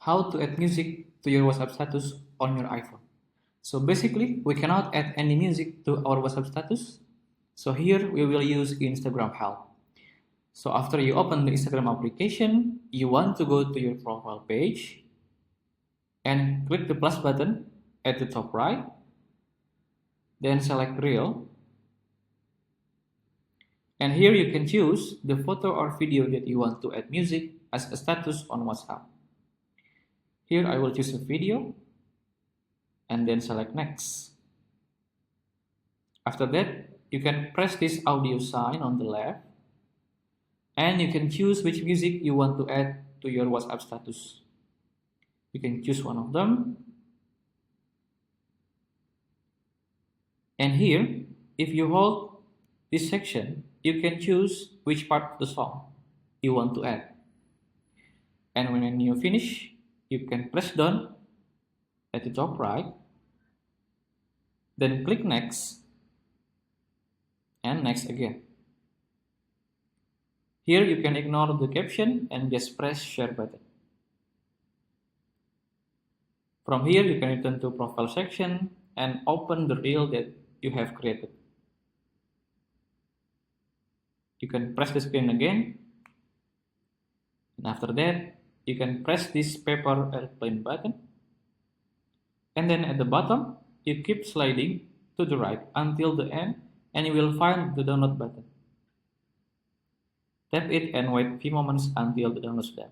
How to add music to your WhatsApp status on your iPhone. So basically, we cannot add any music to our WhatsApp status. So here we will use Instagram help. So after you open the Instagram application, you want to go to your profile page and click the plus button at the top right. Then select Reel. And here you can choose the photo or video that you want to add music as a status on WhatsApp. Here I will choose a video and then select next. After that, you can press this audio sign on the left and you can choose which music you want to add to your WhatsApp status. You can choose one of them. And here, if you hold this section, you can choose which part of the song you want to add. And when you finish, you can press done at the top right, then click next and next again. Here you can ignore the caption and just press share button. From here you can return to profile section and open the reel that you have created. You can press the screen again, and after that you can press this paper airplane button, and then at the bottom you keep sliding to the right until the end and you will find the download button. Tap it and wait a few moments until the download is done.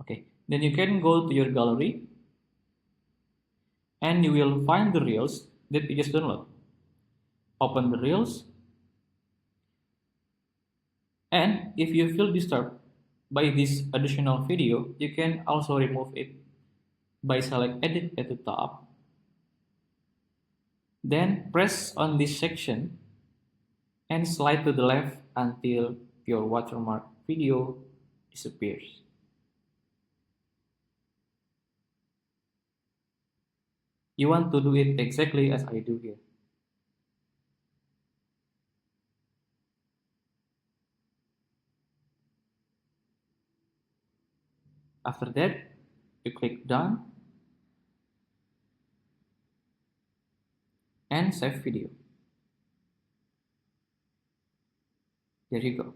Okay, then you can go to your gallery and you will find the reels that you just download. Open the reels, and if you feel disturbed by this additional video, you can also remove it by select edit at the top. Then press on this section and slide to the left until your watermark video disappears. You want to do it exactly as I do here. After that, you click done and save video. There you go.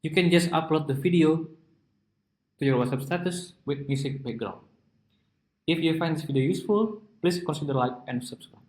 You can just upload the video to your WhatsApp status with music background. If you find this video useful, please consider like and subscribe.